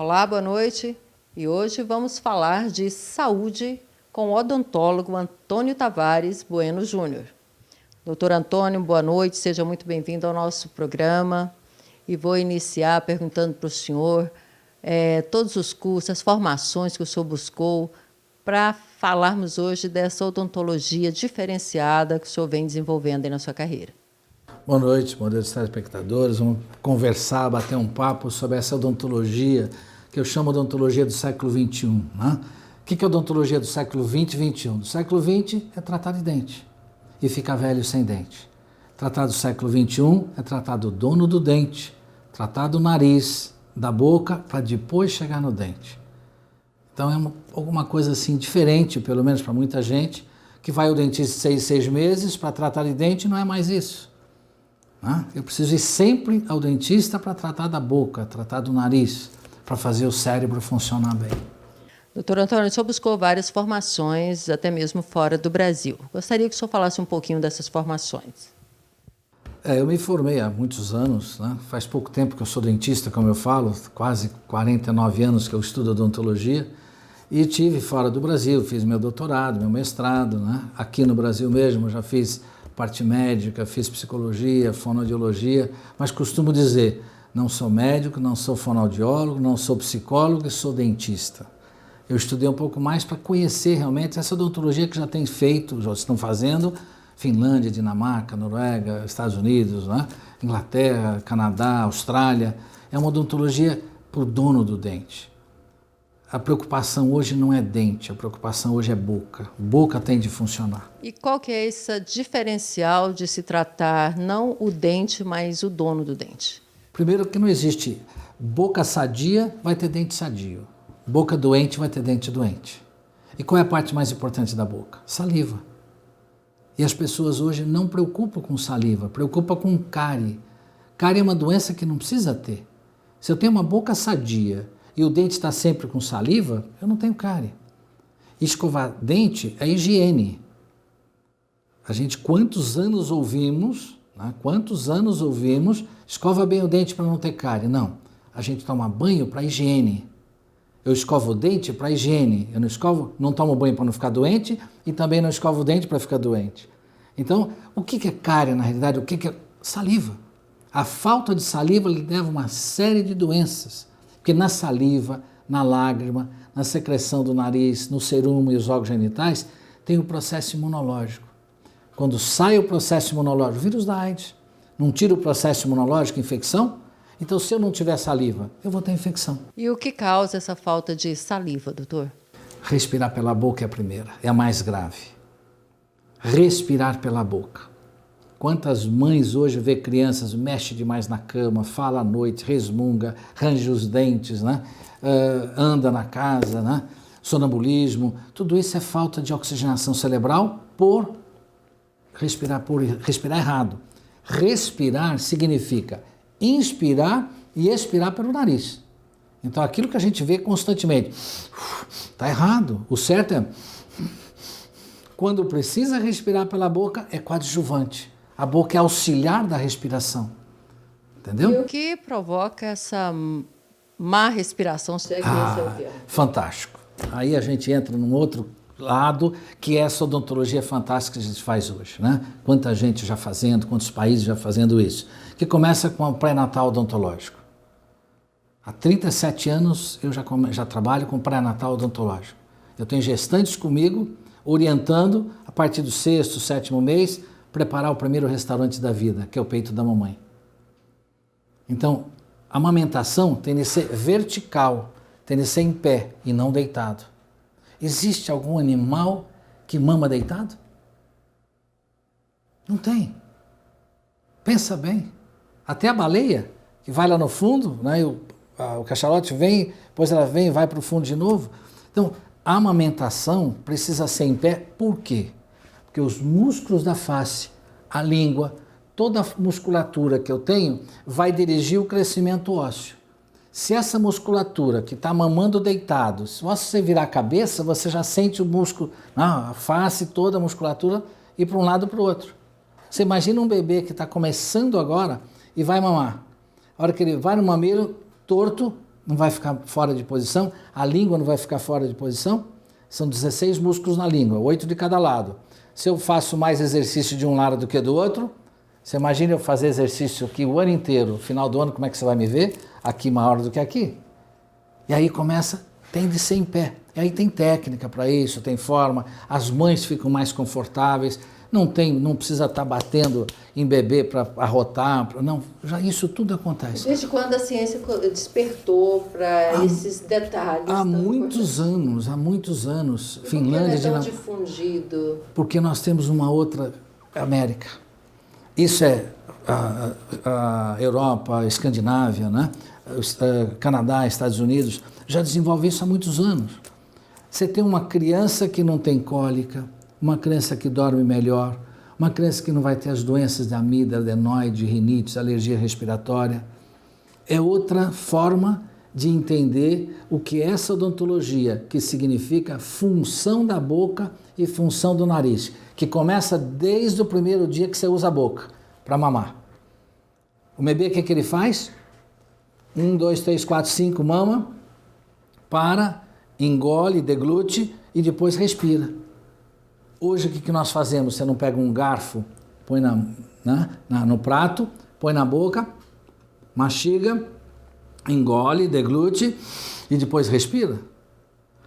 Olá, boa noite. E hoje vamos falar de saúde com o odontólogo Antônio Tavares Bueno Júnior. Doutor Antônio, boa noite, seja muito bem-vindo ao nosso programa. E vou iniciar perguntando para o senhor todos os cursos, as formações que o senhor buscou para falarmos hoje dessa odontologia diferenciada que o senhor vem desenvolvendo aí na sua carreira. Boa noite, telespectadores. Vamos conversar, bater um papo sobre essa odontologia que eu chamo de odontologia do século XXI. Né? O que é odontologia do século XX e XXI? Do século XX é tratar de dente e ficar velho sem dente. Tratar do século XXI é tratar do dono do dente, tratar do nariz, da boca, para depois chegar no dente. Então é alguma coisa assim diferente, pelo menos para muita gente, que vai ao dentista 6 meses para tratar de dente e não é mais isso. Eu preciso ir sempre ao dentista para tratar da boca, tratar do nariz, para fazer o cérebro funcionar bem. Doutor Antônio, o senhor buscou várias formações, até mesmo fora do Brasil. Gostaria que o senhor falasse um pouquinho dessas formações. Eu me formei há muitos anos, né? Faz pouco tempo que eu sou dentista, como eu falo, quase 49 anos que eu estudo odontologia, e tive fora do Brasil, fiz meu doutorado, meu mestrado, né? Aqui no Brasil mesmo eu já fiz parte médica, fiz psicologia, fonoaudiologia, mas costumo dizer, não sou médico, não sou fonoaudiólogo, não sou psicólogo e sou dentista. Eu estudei um pouco mais para conhecer realmente essa odontologia que já tem feito, já estão fazendo, Finlândia, Dinamarca, Noruega, Estados Unidos, né? Inglaterra, Canadá, Austrália. É uma odontologia para o dono do dente. A preocupação hoje não é dente, a preocupação hoje é boca. Boca tem de funcionar. E qual que é esse diferencial de se tratar não o dente, mas o dono do dente? Primeiro que não existe boca sadia, vai ter dente sadio. Boca doente, vai ter dente doente. E qual é a parte mais importante da boca? Saliva. E as pessoas hoje não preocupam com saliva, preocupam com cárie. Cárie é uma doença que não precisa ter. Se eu tenho uma boca sadia e o dente está sempre com saliva, eu não tenho cárie. Escovar dente é higiene. A gente, quantos anos ouvimos, escova bem o dente para não ter cárie. Não, a gente toma banho para higiene. Eu escovo o dente para higiene. Eu não tomo banho para não ficar doente e também não escovo o dente para ficar doente. Então, o que é cárie na realidade? O que é saliva? A falta de saliva leva a uma série de doenças. Porque na saliva, na lágrima, na secreção do nariz, no cerume e os órgãos genitais, tem o processo imunológico. Quando sai o processo imunológico, o vírus da AIDS, não tira o processo imunológico, infecção? Então, se eu não tiver saliva, eu vou ter infecção. E o que causa essa falta de saliva, doutor? Respirar pela boca é a primeira, é a mais grave. Respirar pela boca. Quantas mães hoje vê crianças, mexe demais na cama, fala à noite, resmunga, range os dentes, né? Anda na casa, né? Sonambulismo, tudo isso é falta de oxigenação cerebral por respirar errado. Respirar significa inspirar e expirar pelo nariz. Então aquilo que a gente vê constantemente, está errado. O certo é, quando precisa respirar pela boca, é coadjuvante. A boca é auxiliar da respiração. Entendeu? E o que provoca essa má respiração? Se é que esse é o termo. Fantástico. Aí a gente entra num outro lado, que é essa odontologia fantástica que a gente faz hoje, né? Quanta gente já fazendo, quantos países já fazendo isso. Que começa com o pré-natal odontológico. Há 37 anos eu já trabalho com pré-natal odontológico. Eu tenho gestantes comigo, orientando, a partir do 6º, 7º mês, preparar o primeiro restaurante da vida, que é o peito da mamãe. Então, a amamentação tem de ser vertical, tem de ser em pé e não deitado. Existe algum animal que mama deitado? Não tem. Pensa bem. Até a baleia, que vai lá no fundo, né, o cachalote vem, depois ela vem e vai para o fundo de novo. Então, a amamentação precisa ser em pé, por quê? Porque os músculos da face, a língua, toda a musculatura que eu tenho vai dirigir o crescimento ósseo. Se essa musculatura que está mamando deitado, se você virar a cabeça, você já sente o músculo, a face toda, a musculatura, ir para um lado para o outro. Você imagina um bebê que está começando agora e vai mamar. A hora que ele vai no mameiro torto, não vai ficar fora de posição, a língua não vai ficar fora de posição. São 16 músculos na língua, 8 de cada lado. Se eu faço mais exercício de um lado do que do outro, você imagina eu fazer exercício aqui o ano inteiro, no final do ano, como é que você vai me ver? Aqui maior do que aqui. E aí tem de ser em pé. E aí tem técnica para isso, tem forma, as mães ficam mais confortáveis, não precisa estar batendo em bebê para arrotar, não, já isso tudo acontece. Desde quando a ciência despertou para esses detalhes? Há muitos anos. E Finlândia... por que não é tão difundido? Porque nós temos uma outra América. Isso é a Europa, a Escandinávia, né? Canadá, Estados Unidos, já desenvolve isso há muitos anos. Você tem uma criança que não tem cólica, uma criança que dorme melhor, uma criança que não vai ter as doenças de amígdala, adenoide, rinite, alergia respiratória. É outra forma de entender o que é essa odontologia, que significa função da boca e função do nariz, que começa desde o primeiro dia que você usa a boca para mamar. O bebê, o que ele faz? 1, 2, 3, 4, 5, mama, para, engole, deglute e depois respira. Hoje o que nós fazemos? Você não pega um garfo, põe no prato, põe na boca, mastiga, engole, deglute e depois respira.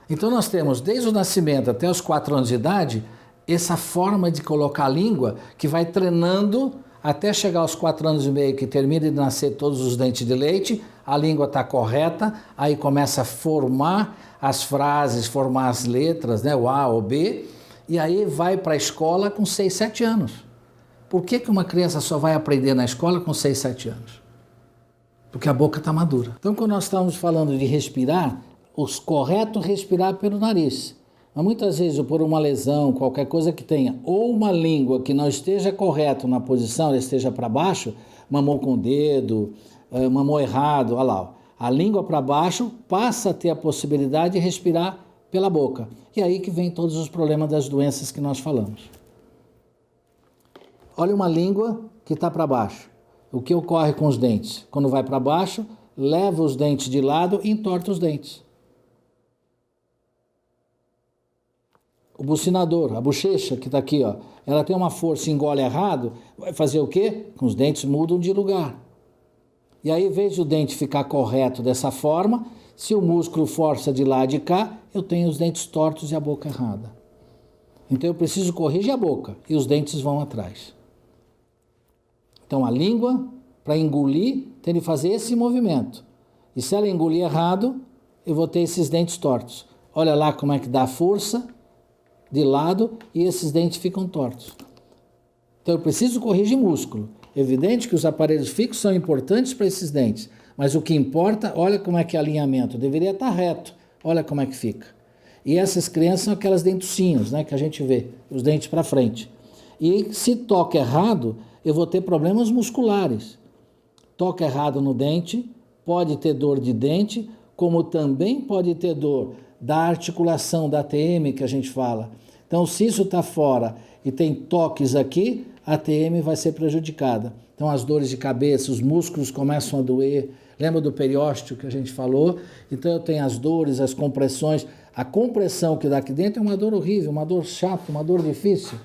Então nós temos desde o nascimento até os 4 anos de idade essa forma de colocar a língua que vai treinando até chegar aos 4 anos e meio, que termina de nascer todos os dentes de leite, a língua está correta, aí começa a formar as frases, formar as letras, né, o A ou B, e aí vai para a escola com 6, 7 anos. Por que uma criança só vai aprender na escola com 6, 7 anos? Porque a boca está madura. Então, quando nós estamos falando de respirar, o correto é respirar pelo nariz. Mas muitas vezes, por uma lesão, qualquer coisa que tenha, ou uma língua que não esteja correta na posição, ela esteja para baixo, mamou com o dedo, mamou errado, olha lá. A língua para baixo passa a ter a possibilidade de respirar pela boca. E aí que vem todos os problemas das doenças que nós falamos. Olha uma língua que está para baixo. O que ocorre com os dentes? Quando vai para baixo, leva os dentes de lado e entorta os dentes. O bucinador, a bochecha que está aqui, ó, ela tem uma força, engole errado, vai fazer o quê? Com os dentes mudam de lugar. E aí, em vez de o dente ficar correto dessa forma, se o músculo força de lá e de cá, eu tenho os dentes tortos e a boca errada. Então eu preciso corrigir a boca e os dentes vão atrás. Então a língua, para engolir, tem de fazer esse movimento. E se ela engolir errado, eu vou ter esses dentes tortos. Olha lá como é que dá a força de lado e esses dentes ficam tortos. Então eu preciso corrigir músculo. Evidente que os aparelhos fixos são importantes para esses dentes, mas o que importa, olha como é que é o alinhamento. Deveria estar reto, olha como é que fica. E essas crianças são aquelas dentucinhos, né, que a gente vê, os dentes para frente. E se toca errado, eu vou ter problemas musculares. Toca errado no dente, pode ter dor de dente, como também pode ter dor da articulação, da ATM que a gente fala. Então, se isso está fora e tem toques aqui, a ATM vai ser prejudicada. Então, as dores de cabeça, os músculos começam a doer. Lembra do periósteo que a gente falou? Então, eu tenho as dores, as compressões. A compressão que dá aqui dentro é uma dor horrível, uma dor chata, uma dor difícil.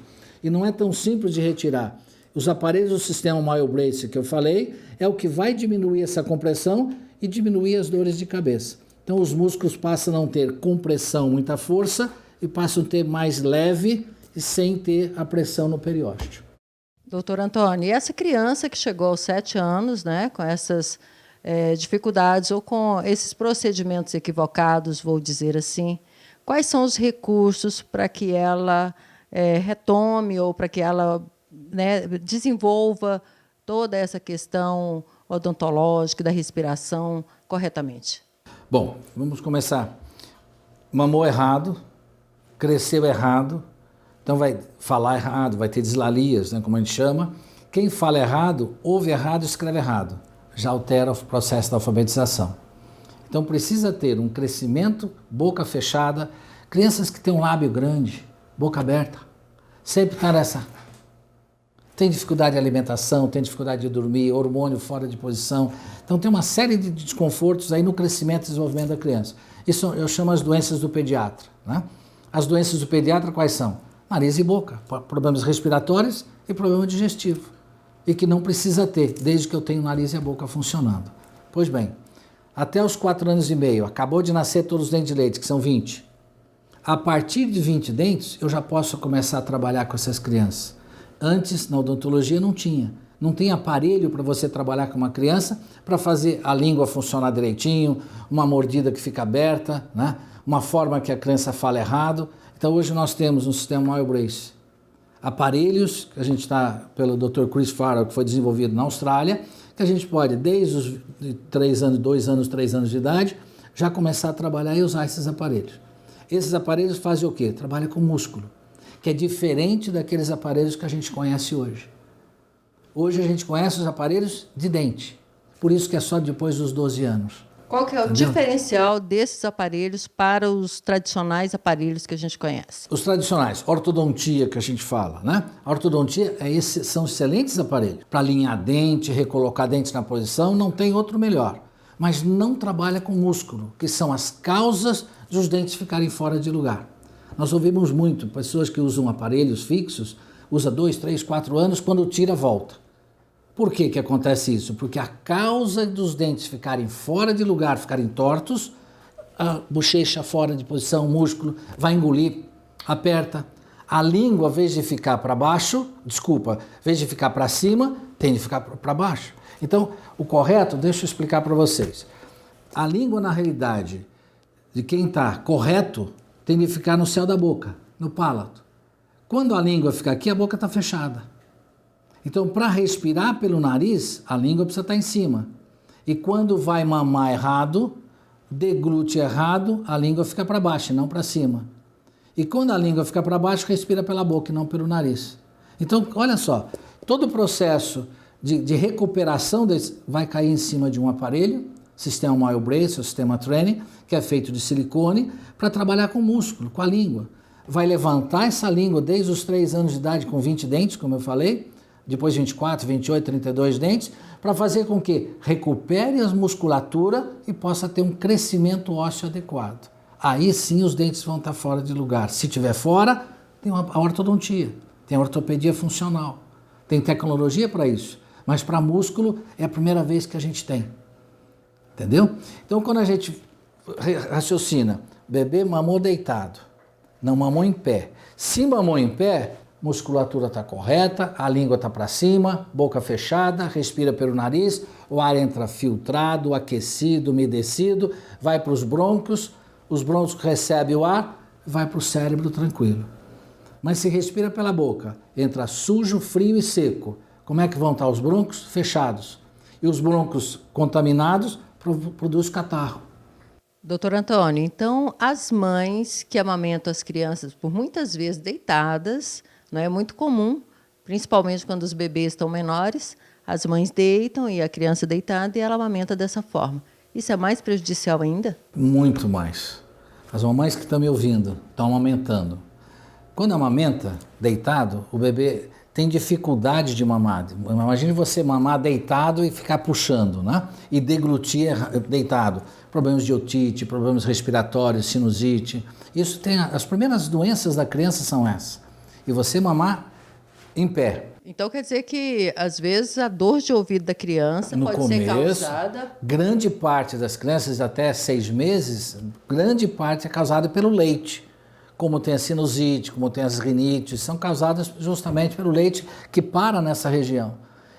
E não é tão simples de retirar. Os aparelhos do sistema MyoBrace que eu falei é o que vai diminuir essa compressão e diminuir as dores de cabeça. Então, os músculos passam a não ter compressão, muita força, e passam a ter mais leve e sem ter a pressão no periósteo. Doutor Antônio, e essa criança que chegou aos 7 anos, né, com essas dificuldades ou com esses procedimentos equivocados, vou dizer assim, quais são os recursos para que ela retome ou para que ela, né, desenvolva toda essa questão odontológica da respiração corretamente? Bom, vamos começar. Mamou errado, cresceu errado, então vai falar errado, vai ter dislalias, né, como a gente chama. Quem fala errado, ouve errado, escreve errado. Já altera o processo da alfabetização. Então precisa ter um crescimento, boca fechada. Crianças que têm um lábio grande, boca aberta, sempre está nessa. tem dificuldade de alimentação, tem dificuldade de dormir, hormônio fora de posição. Então tem uma série de desconfortos aí no crescimento e desenvolvimento da criança. Isso eu chamo as doenças do pediatra, né? As doenças do pediatra quais são? Nariz e boca, problemas respiratórios e problema digestivo. E que não precisa ter, desde que eu tenha o nariz e a boca funcionando. Pois bem, até os 4 anos e meio, acabou de nascer todos os dentes de leite, que são 20. A partir de 20 dentes, eu já posso começar a trabalhar com essas crianças. Antes, na odontologia, não tinha. Não tem aparelho para você trabalhar com uma criança para fazer a língua funcionar direitinho, uma mordida que fica aberta, né? Uma forma que a criança fala errado. Então, hoje nós temos um sistema MyoBrace. Aparelhos, que a gente está pelo Dr. Chris Farrell, que foi desenvolvido na Austrália, que a gente pode, desde os 2 anos, 3 anos de idade, já começar a trabalhar e usar esses aparelhos. Esses aparelhos fazem o quê? Trabalham com músculo, que é diferente daqueles aparelhos que a gente conhece hoje. Hoje a gente conhece os aparelhos de dente, por isso que é só depois dos 12 anos. Qual que é o diferencial desses aparelhos para os tradicionais aparelhos que a gente conhece? Os tradicionais, ortodontia que a gente fala, né? A ortodontia são excelentes aparelhos para alinhar dente, recolocar dentes na posição, não tem outro melhor. Mas não trabalha com músculo, que são as causas dos dentes ficarem fora de lugar. Nós ouvimos muito pessoas que usam aparelhos fixos, usa 2, 3, 4 anos, quando tira, volta. Por que que acontece isso? Porque a causa dos dentes ficarem fora de lugar, ficarem tortos, a bochecha fora de posição, o músculo vai engolir, aperta. A língua, em vez de ficar para baixo, em vez de ficar para cima, tem de ficar para baixo. Então, o correto, deixa eu explicar para vocês. A língua, na realidade, de quem está correto, tem de ficar no céu da boca, no palato. Quando a língua fica aqui, a boca está fechada. Então, para respirar pelo nariz, a língua precisa estar em cima. E quando vai mamar errado, deglute errado, a língua fica para baixo e não para cima. E quando a língua fica para baixo, respira pela boca e não pelo nariz. Então, olha só, todo o processo de recuperação vai cair em cima de um aparelho, sistema MyoBrace, o sistema Training, que é feito de silicone, para trabalhar com músculo, com a língua. Vai levantar essa língua desde os 3 anos de idade com 20 dentes, como eu falei, depois 24, 28, 32 dentes, para fazer com que recupere a musculatura e possa ter um crescimento ósseo adequado. Aí sim os dentes vão estar fora de lugar. Se estiver fora, tem a ortodontia, tem a ortopedia funcional, tem tecnologia para isso, mas para músculo é a primeira vez que a gente tem. Entendeu? Então quando a gente raciocina, bebê mamou deitado, não mamou em pé. Se mamou em pé, musculatura está correta, a língua está para cima, boca fechada, respira pelo nariz, o ar entra filtrado, aquecido, umedecido, vai para os brônquios recebem o ar, vai para o cérebro tranquilo. Mas se respira pela boca, entra sujo, frio e seco, como é que vão estar os brônquios? Fechados. E os brônquios contaminados produzem catarro. Doutor Antônio, então as mães que amamentam as crianças por muitas vezes deitadas, não é muito comum, principalmente quando os bebês estão menores, as mães deitam e a criança deitada e ela amamenta dessa forma. Isso é mais prejudicial ainda? Muito mais. As mamães que estão me ouvindo estão amamentando. Quando amamenta deitado, o bebê tem dificuldade de mamar. Imagine você mamar deitado e ficar puxando, né? E deglutir deitado. Problemas de otite, problemas respiratórios, sinusite. Isso tem as primeiras doenças da criança são essas. E você mamar em pé. Então quer dizer que, às vezes, a dor de ouvido da criança pode ser causada... Grande parte das crianças, até 6 meses, grande parte é causada pelo leite. Como tem a sinusite, como tem as rinites, são causadas justamente pelo leite que para nessa região.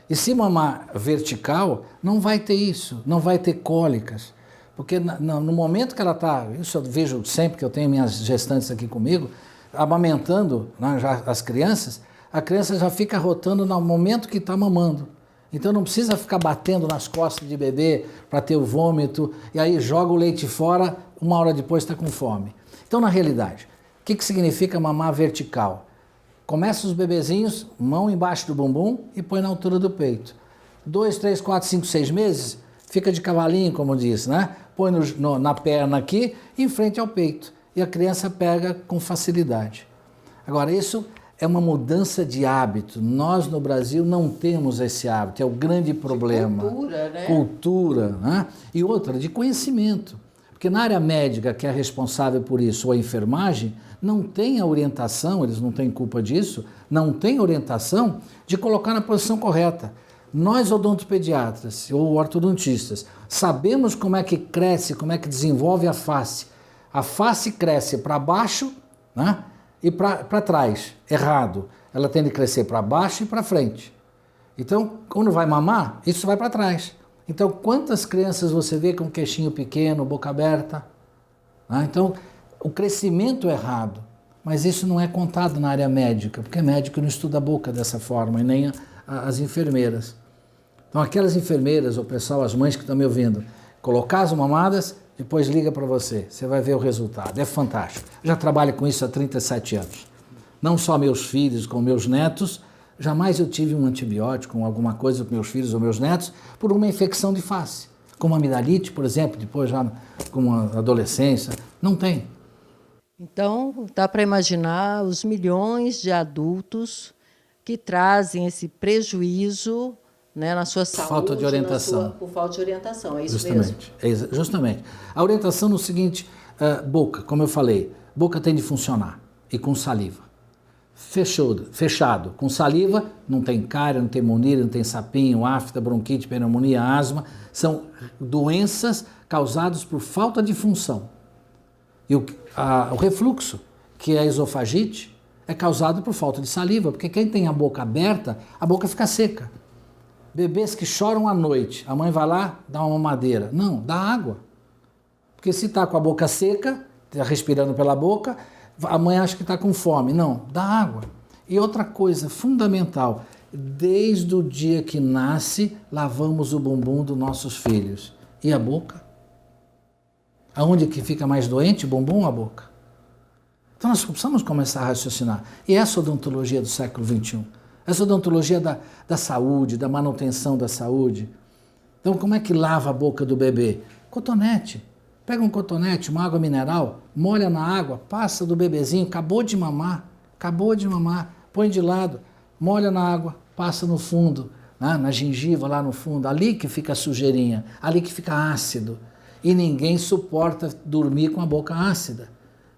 E se mamar vertical, não vai ter isso, não vai ter cólicas. Porque no momento que ela está, isso eu vejo sempre que eu tenho minhas gestantes aqui comigo, amamentando, né, já as crianças, a criança já fica rotando no momento que está mamando. Então não precisa ficar batendo nas costas de bebê para ter o vômito, e aí joga o leite fora, 1 hora depois está com fome. Então, na realidade, o que significa mamar vertical? Começa os bebezinhos, mão embaixo do bumbum e põe na altura do peito. 2, 3, 4, 5, 6 meses, fica de cavalinho, como diz, né? Põe na perna aqui, em frente ao peito. E a criança pega com facilidade. Agora, isso é uma mudança de hábito. Nós, no Brasil, não temos esse hábito, é o grande problema. De cultura, né? Cultura, né? E outra, de conhecimento. Porque na área médica, que é responsável por isso, ou a enfermagem, não tem a orientação, eles não têm culpa disso, não tem orientação de colocar na posição correta. Nós, odontopediatras ou ortodontistas, sabemos como é que cresce, como é que desenvolve a face. A face cresce para baixo, né? E para trás, errado. Ela tem de crescer para baixo e para frente. Então, quando vai mamar, isso vai para trás. Então, quantas crianças você vê com queixinho pequeno, boca aberta? Então, o crescimento é errado. Mas isso não é contado na área médica, porque médico não estuda a boca dessa forma, e nem as enfermeiras. Então, aquelas enfermeiras, o pessoal, as mães que estão me ouvindo, colocar as mamadas, depois liga para você, você vai ver o resultado, é fantástico. Já trabalho com isso há 37 anos. Não só meus filhos, como meus netos, jamais eu tive um antibiótico, alguma coisa para meus filhos ou meus netos, por uma infecção de face. Como amidalite, por exemplo, depois já com a adolescência, não tem. Então, dá para imaginar os milhões de adultos que trazem esse prejuízo, né, na sua saúde, falta de orientação. por falta de orientação, é isso Justamente, mesmo? Justamente. A orientação no seguinte, boca, como eu falei, boca tem de funcionar, e com saliva. Fechado, com saliva, não tem cárie, não tem monilha, não tem sapinho, afta, bronquite, pneumonia, asma, são doenças causadas por falta de função. E o refluxo, que é a esofagite, é causado por falta de saliva, porque quem tem a boca aberta, a boca fica seca. Bebês que choram à noite, a mãe vai lá, dá uma mamadeira. Não, dá água. Porque se está com a boca seca, está respirando pela boca, a mãe acha que está com fome. Não, dá água. E outra coisa fundamental, desde o dia que nasce, lavamos o bumbum dos nossos filhos. E a boca? Aonde que fica mais doente, o bumbum ou a boca? Então nós precisamos começar a raciocinar. E essa odontologia do século XXI? Essa odontologia da saúde, da manutenção da saúde. Então, como é que lava a boca do bebê? Cotonete. Pega um cotonete, uma água mineral, molha na água, passa do bebezinho, acabou de mamar, põe de lado, molha na água, passa no fundo, né, na gengiva lá no fundo, ali que fica a sujeirinha, ali que fica ácido. E ninguém suporta dormir com a boca ácida.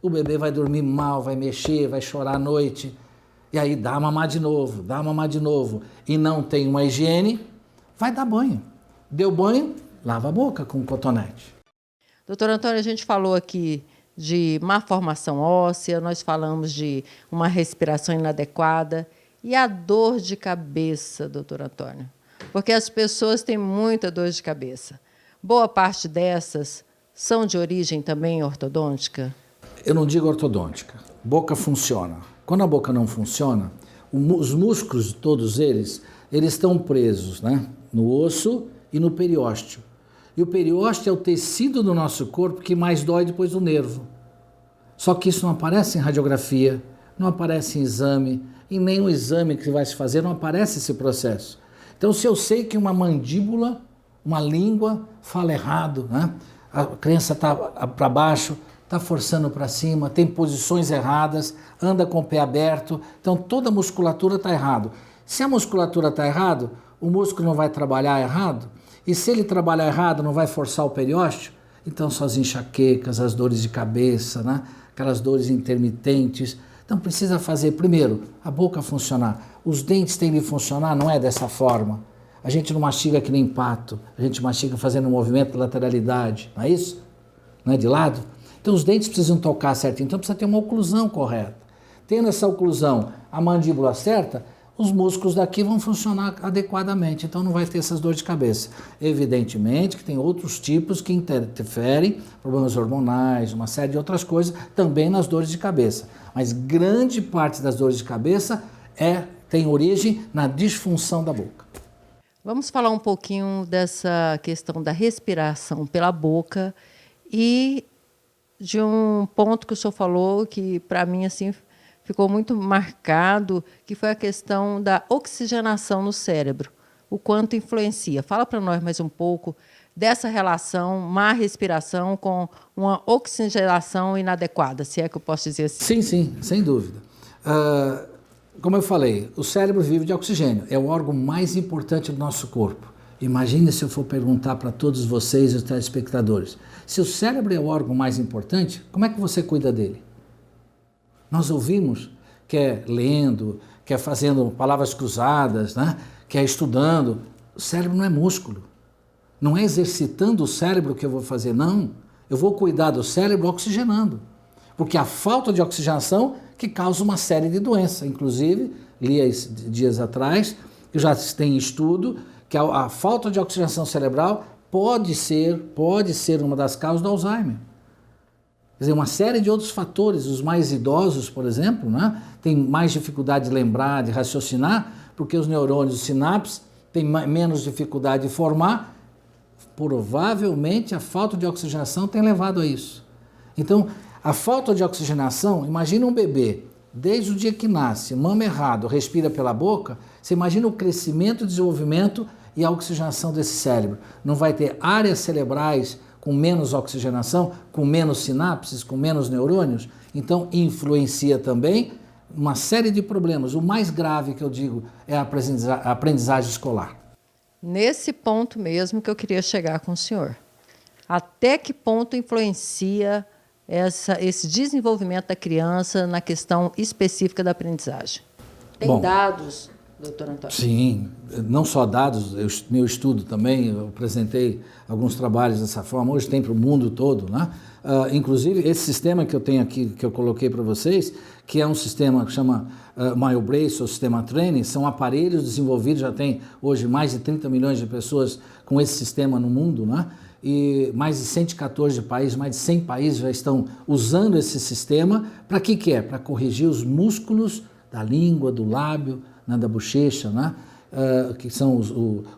O bebê vai dormir mal, vai mexer, vai chorar à noite. E aí dá mamar de novo, e não tem uma higiene, vai dar banho. Deu banho, lava a boca com cotonete. Doutor Antônio, a gente falou aqui de má formação óssea, nós falamos de uma respiração inadequada. E a dor de cabeça, doutor Antônio? Porque as pessoas têm muita dor de cabeça. Boa parte dessas são de origem também ortodôntica? Eu não digo ortodôntica. Boca funciona. Quando a boca não funciona, os músculos, todos eles estão presos, né, no osso e no periósteo. E o periósteo é o tecido do nosso corpo que mais dói depois do nervo. Só que isso não aparece em radiografia, não aparece em exame, em nenhum exame que vai se fazer não aparece esse processo. Então, se eu sei que uma mandíbula, uma língua fala errado, né, a criança está para baixo, está forçando para cima, tem posições erradas, anda com o pé aberto, então toda a musculatura está errado. Se a musculatura está errado, o músculo não vai trabalhar errado, e se ele trabalhar errado, não vai forçar o periósteo, então só as enxaquecas, as dores de cabeça, né? Aquelas dores intermitentes. Então precisa fazer, primeiro, a boca funcionar. Os dentes têm de funcionar, não é dessa forma. A gente não mastiga que nem pato, a gente mastiga fazendo um movimento de lateralidade, não é isso? Não é de lado? Então os dentes precisam tocar certinho, então precisa ter uma oclusão correta. Tendo essa oclusão, a mandíbula certa, os músculos daqui vão funcionar adequadamente, então não vai ter essas dores de cabeça. Evidentemente que tem outros tipos que interferem, problemas hormonais, uma série de outras coisas, também nas dores de cabeça. Mas grande parte das dores de cabeça tem origem na disfunção da boca. Vamos falar um pouquinho dessa questão da respiração pela boca e de um ponto que o senhor falou que, para mim, assim, ficou muito marcado, que foi a questão da oxigenação no cérebro, o quanto influencia. Fala para nós mais um pouco dessa relação má respiração com uma oxigenação inadequada, se é que eu posso dizer assim. Sim, sem dúvida. como eu falei, o cérebro vive de oxigênio, é o órgão mais importante do nosso corpo. Imagine se eu for perguntar para todos vocês, os telespectadores, se o cérebro é o órgão mais importante, como é que você cuida dele? Nós ouvimos que é lendo, que é fazendo palavras cruzadas, né? Que é estudando. O cérebro não é músculo. Não é exercitando o cérebro que eu vou fazer, não. Eu vou cuidar do cérebro oxigenando. Porque a falta de oxigenação que causa uma série de doenças. Inclusive, li dias atrás, que já tem estudo, que a falta de oxigenação cerebral pode ser uma das causas do Alzheimer. Quer dizer, uma série de outros fatores. Os mais idosos, por exemplo, né, têm mais dificuldade de lembrar, de raciocinar, porque os neurônios, os sinapses, têm menos dificuldade de formar. Provavelmente a falta de oxigenação tem levado a isso. Então, a falta de oxigenação, imagina um bebê, desde o dia que nasce, mama errado, respira pela boca, você imagina o crescimento, o desenvolvimento e a oxigenação desse cérebro. Não vai ter áreas cerebrais com menos oxigenação, com menos sinapses, com menos neurônios? Então, influencia também uma série de problemas. O mais grave que eu digo é a aprendizagem escolar. Nesse ponto mesmo que eu queria chegar com o senhor. Até que ponto influencia esse desenvolvimento da criança na questão específica da aprendizagem? Tem dados, doutor Antônio? Sim, não só dados, meu estudo também, eu apresentei alguns trabalhos dessa forma, hoje tem para o mundo todo, né? Inclusive, esse sistema que eu tenho aqui, que eu coloquei para vocês, que é um sistema que chama MyoBrace ou Sistema Training, são aparelhos desenvolvidos, já tem hoje mais de 30 milhões de pessoas com esse sistema no mundo, né? E mais de 114 países, mais de 100 países já estão usando esse sistema. Para que é? Para corrigir os músculos da língua, do lábio, né, da bochecha, né? Que são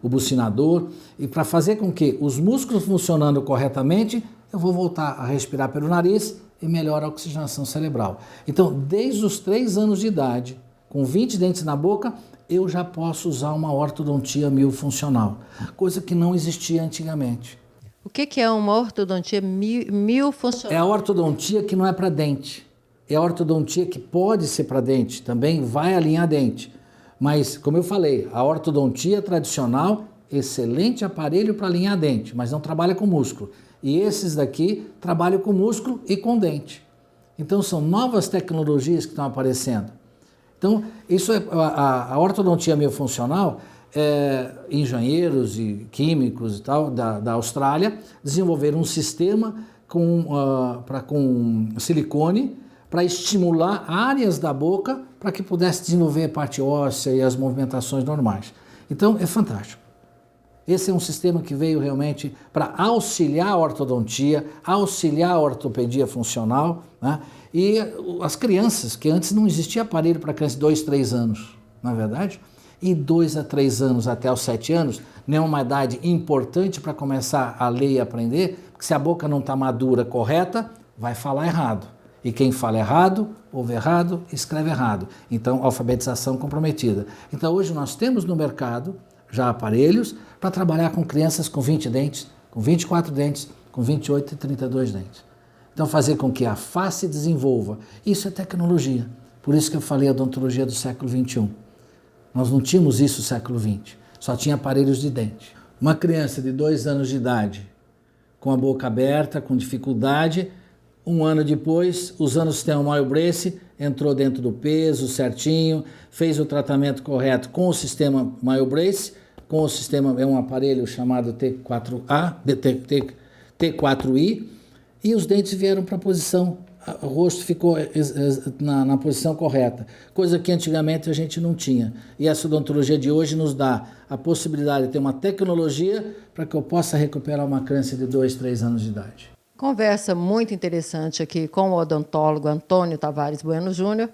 o bucinador, e para fazer com que os músculos funcionando corretamente, eu vou voltar a respirar pelo nariz e melhora a oxigenação cerebral. Então, desde os 3 anos de idade, com 20 dentes na boca, eu já posso usar uma ortodontia miofuncional, coisa que não existia antigamente. O que é uma ortodontia miofuncional? É a ortodontia que não é para dente. É a ortodontia que pode ser para dente, também vai alinhar dente. Mas, como eu falei, a ortodontia tradicional, excelente aparelho para alinhar dente, mas não trabalha com músculo. E esses daqui trabalham com músculo e com dente. Então, são novas tecnologias que estão aparecendo. Então, isso é a ortodontia miofuncional. Engenheiros e químicos e tal da Austrália desenvolveram um sistema com silicone para estimular áreas da boca para que pudesse desenvolver a parte óssea e as movimentações normais. Então, é fantástico. Esse é um sistema que veio realmente para auxiliar a ortodontia, auxiliar a ortopedia funcional, né? E as crianças, que antes não existia aparelho para crianças de 2, 3 anos, não é verdade? E 2 a 3 anos até os 7 anos, não é uma idade importante para começar a ler e aprender, porque se a boca não está madura, correta, vai falar errado. E quem fala errado, ouve errado, escreve errado. Então, alfabetização comprometida. Então, hoje nós temos no mercado já aparelhos para trabalhar com crianças com 20 dentes, com 24 dentes, com 28 e 32 dentes. Então, fazer com que a face desenvolva. Isso é tecnologia. Por isso que eu falei a odontologia do século XXI. Nós não tínhamos isso no século XX, só tinha aparelhos de dente. Uma criança de 2 anos de idade, com a boca aberta, com dificuldade, 1 ano depois, usando o sistema MyoBrace, entrou dentro do peso certinho, fez o tratamento correto com o sistema MyoBrace, com o sistema, é um aparelho chamado T4i, e os dentes vieram para a posição, o rosto ficou na posição correta, coisa que antigamente a gente não tinha. E essa odontologia de hoje nos dá a possibilidade de ter uma tecnologia para que eu possa recuperar uma criança de 2, 3 anos de idade. Conversa muito interessante aqui com o odontólogo Antônio Tavares Bueno Júnior,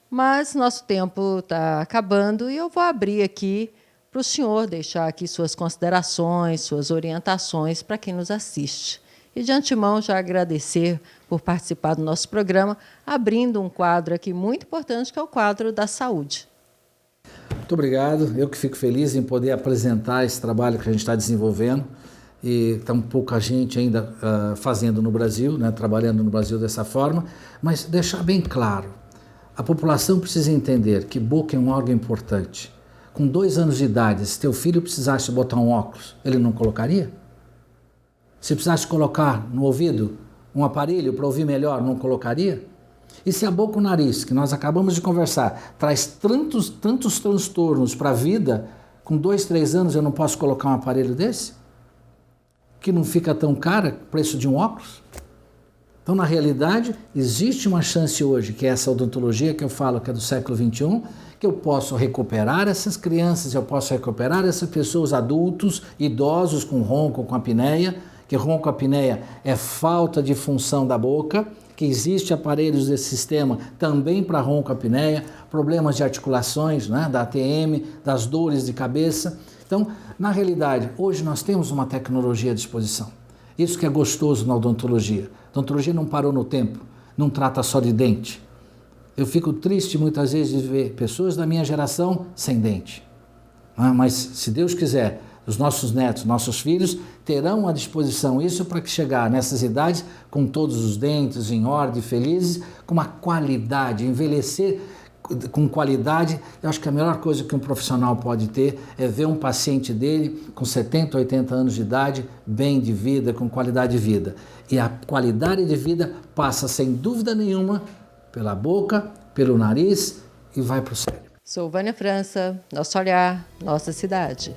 mas nosso tempo está acabando e eu vou abrir aqui para o senhor deixar aqui suas considerações, suas orientações para quem nos assiste. E de antemão já agradecer por participar do nosso programa, abrindo um quadro aqui muito importante, que é o quadro da saúde. Muito obrigado, eu que fico feliz em poder apresentar esse trabalho que a gente está desenvolvendo, e está pouca gente ainda fazendo no Brasil, né, trabalhando no Brasil dessa forma, mas deixar bem claro, A população precisa entender que boca é um órgão importante. Com 2 anos de idade, se teu filho precisasse botar um óculos, ele não colocaria? Se precisasse colocar no ouvido um aparelho para ouvir melhor, não colocaria? E se a boca e o nariz, que nós acabamos de conversar, traz tantos transtornos para a vida, com 2, 3 anos eu não posso colocar um aparelho desse? Que não fica tão caro, preço de um óculos? Então, na realidade, existe uma chance hoje, que é essa odontologia que eu falo, que é do século XXI, que eu posso recuperar essas crianças, eu posso recuperar essas pessoas, adultos, idosos com ronco, com apneia, que ronco, apneia é falta de função da boca, que existe aparelhos desse sistema também para ronco, apneia, problemas de articulações, né, da ATM, das dores de cabeça. Então, na realidade, hoje nós temos uma tecnologia à disposição. Isso que é gostoso na odontologia. A odontologia não parou no tempo, não trata só de dente. Eu fico triste muitas vezes de ver pessoas da minha geração sem dente. Mas, se Deus quiser, os nossos netos, nossos filhos terão à disposição isso para que chegar nessas idades com todos os dentes em ordem, felizes, com uma qualidade, envelhecer com qualidade. Eu acho que a melhor coisa que um profissional pode ter é ver um paciente dele com 70, 80 anos de idade, bem de vida, com qualidade de vida. E a qualidade de vida passa, sem dúvida nenhuma, pela boca, pelo nariz e vai para o cérebro. Sou Vânia França, nosso olhar, nossa cidade.